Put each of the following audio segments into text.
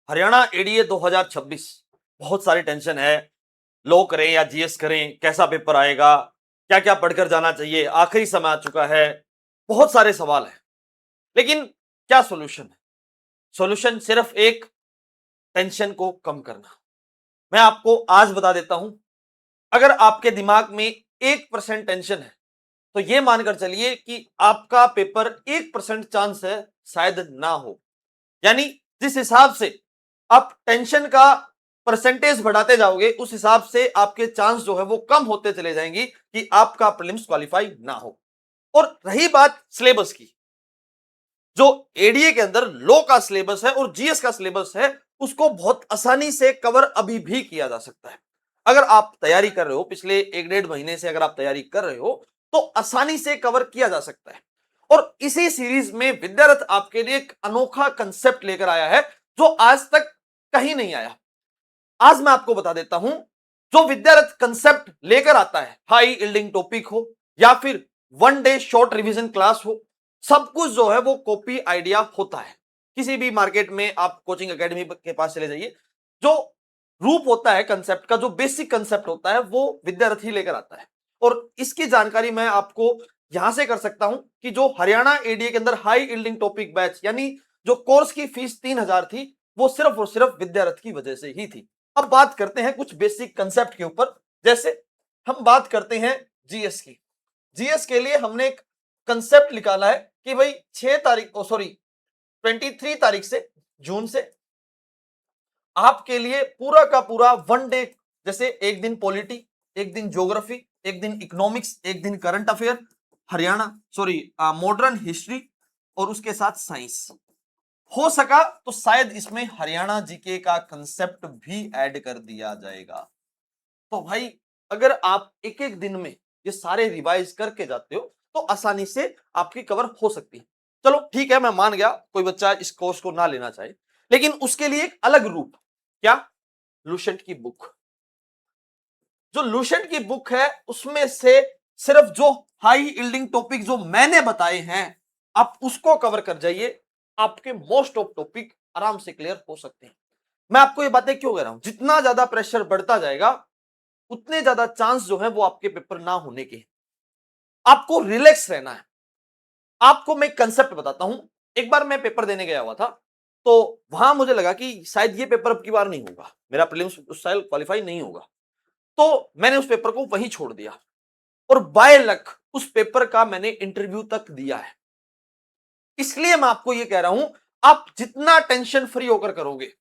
Haryana ADA 2026 बहुत सारी tension है। लो करें या जीएस करें, कैसा पेपर आएगा, क्या क्या पढ़कर जाना चाहिए, आखिरी समय आ चुका है, बहुत सारे सवाल हैं। लेकिन क्या सॉल्यूशन है? सॉल्यूशन सिर्फ एक, टेंशन को कम करना। मैं आपको आज बता देता हूं, अगर आपके दिमाग में 1% टेंशन है तो यह मानकर चलिए कि आपका पेपर 1% चांस है शायद ना हो। यानी जिस हिसाब से आप टेंशन का परसेंटेज बढ़ाते जाओगे, उस हिसाब से आपके चांस जो है वो कम होते चले जाएंगी कि आपका प्रीलिम्स क्वालिफाई ना हो। और रही बात सिलेबस की, जो एडीए के अंदर लॉ का सिलेबस है और जीएस का सिलेबस है, उसको बहुत आसानी से कवर अभी भी किया जा सकता है। अगर आप तैयारी कर रहे हो, पिछले 1-1.5 महीने से अगर आप तैयारी कर रहे हो, तो आसानी से कवर किया जा सकता है। और इसी सीरीज में विद्यारथ आपके लिए एक अनोखा कंसेप्ट लेकर आया है, जो आज तक कहीं नहीं आया। आज मैं आपको बता देता हूं, जो विद्यारथ कंसेप्ट लेकर आता है, हाई यील्डिंग टॉपिक हो या फिर 1 डे शॉर्ट रिवीजन क्लास हो, सब कुछ जो है वो कॉपी आइडिया होता है। किसी भी मार्केट में आप कोचिंग एकेडमी के पास चले जाइए, जो रूप होता है कंसेप्ट का, जो बेसिक कंसेप्ट होता है, वो विद्यार्थी ही लेकर आता है। और इसकी जानकारी मैं आपको यहां से कर सकता हूं कि जो हरियाणा एडीए के अंदर हाई यील्डिंग टॉपिक बैच, यानी जो कोर्स की फीस 3000 थी, वो सिर्फ और सिर्फ विद्यार्थी की वजह से ही थी। अब बात करते हैं कुछ बेसिक कंसेप्ट के ऊपर। जैसे हम बात करते हैं जीएस की। जीएस के लिए हमने एक कंसेप्ट निकाला है कि भाई 23 तारीख से, जून से आपके लिए पूरा का पूरा 1 डे, जैसे एक दिन पॉलिटी, एक दिन ज्योग्राफी, एक दिन इकोनॉमिक्स, एक दिन करंट अफेयर, मॉडर्न हिस्ट्री और उसके साथ साइंस। हो सका तो शायद इसमें हरियाणा जीके का कंसेप्ट भी ऐड कर दिया जाएगा। तो भाई, अगर आप एक एक दिन में ये सारे रिवाइज करके जाते हो तो आसानी से आपकी कवर हो सकती है। चलो ठीक है, मैं मान गया कोई बच्चा इस कोर्स को ना लेना चाहे, लेकिन उसके लिए एक अलग रूप, क्या? लुसेंट की बुक। जो लुसेंट की बुक है, उसमें से सिर्फ जो हाई यील्डिंग टॉपिक जो मैंने बताए हैं, आप उसको कवर कर जाइए, आपके मोस्ट ऑफ टॉपिक आराम से क्लियर हो सकते हैं। मैं आपको ये बातें क्यों कह रहा हूं? जितना ज्यादा प्रेशर बढ़ता जाएगा, उतने ज्यादा चांस जो है वो आपके पेपर ना होने के। आपको रिलैक्स रहना है। आपको मैं कंसेप्ट बताता हूं। एक बार मैं पेपर देने गया हुआ था, तो वहां मुझे लगा कि शायद ये पेपर अब की बार नहीं होगा, मेरा प्रीलिम्स उस साल क्वालिफाई नहीं होगा। तो मैंने उस पेपर को वहीं छोड़ दिया और बाय लक उस पेपर का मैंने इंटरव्यू तक दिया है। इसलिए मैं आपको यह कह रहा हूं, आप जितना टेंशन फ्री होकर करोगे,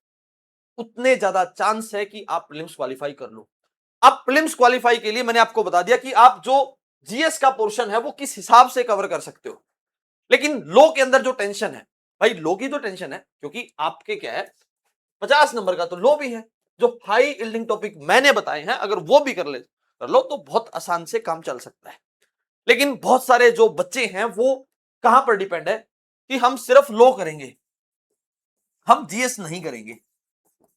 उतने ज्यादा चांस है कि आप प्रीलिम्स क्वालिफाई कर लो। अब प्रीलिम्स क्वालिफाई के लिए मैंने आपको बता दिया कि आप जो जीएस का पोर्शन है वो किस हिसाब से कवर कर सकते हो। लेकिन लॉ के अंदर जो टेंशन है, भाई लॉ की तो टेंशन है, क्योंकि आपके क्या है, 50 नंबर का तो लॉ भी है। जो हाई यील्डिंग टॉपिक मैंने बताए हैं, अगर वो भी कर लो तो बहुत आसान से काम चल सकता है। लेकिन बहुत सारे जो बच्चे हैं वो कहां पर डिपेंड है कि हम सिर्फ लॉ करेंगे, हम जीएस नहीं करेंगे।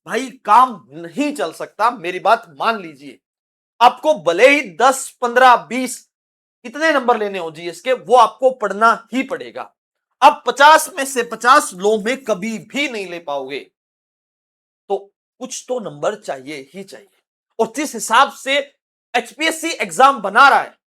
भाई काम नहीं चल सकता, मेरी बात मान लीजिए। आपको भले ही 10, 15, 20 कितने नंबर लेने हो जीएस के, वो आपको पढ़ना ही पड़ेगा। आप 50 में से 50 लॉ में कभी भी नहीं ले पाओगे, तो कुछ तो नंबर चाहिए ही चाहिए। और जिस हिसाब से एचपीएससी एग्जाम बना रहा है,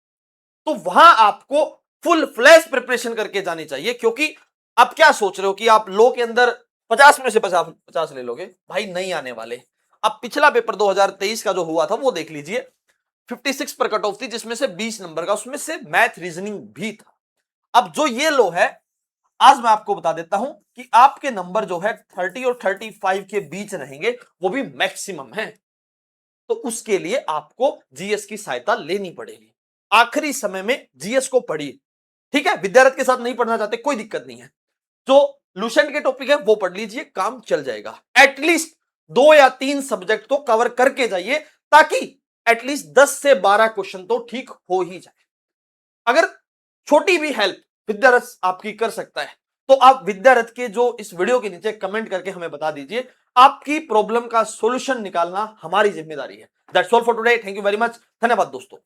तो वहां आपको फुल फ्लैश प्रिपरेशन करके जानी चाहिए। क्योंकि आप क्या सोच रहे हो कि आप लॉ के अंदर 50 में से 50 ले लोगे? भाई नहीं आने वाले। अब पिछला पेपर 2023 का जो हुआ था वो देख लीजिए, 56 पर कट ऑफ थी, जिसमें से 20 नंबर का, उसमें से मैथ रीजनिंग भी था। अब जो ये लो है, आज मैं आपको बता देता हूं कि आपके नंबर जो है 30 और 35 के बीच रहेंगे, वो भी मैक्सिमम है। तो उसके लिए आपको जीएस की सहायता लेनी पड़ेगी। आखिरी समय में जीएस को पढ़िए, ठीक है? विद्यार्थी के साथ नहीं पढ़ना चाहते, कोई दिक्कत नहीं है। जो लुसेंट के टॉपिक है वो पढ़ लीजिए, काम चल जाएगा। एटलीस्ट 2 या 3 सब्जेक्ट तो कवर करके जाइए, ताकि एटलीस्ट 10 से 12 क्वेश्चन तो ठीक हो ही जाए। अगर छोटी भी हेल्प विद्यारथ आपकी कर सकता है, तो आप विद्यारथ के जो इस वीडियो के नीचे कमेंट करके हमें बता दीजिए। आपकी प्रॉब्लम का सॉल्यूशन निकालना हमारी जिम्मेदारी है। That's all for today. Thank you very much. धन्यवाद दोस्तों।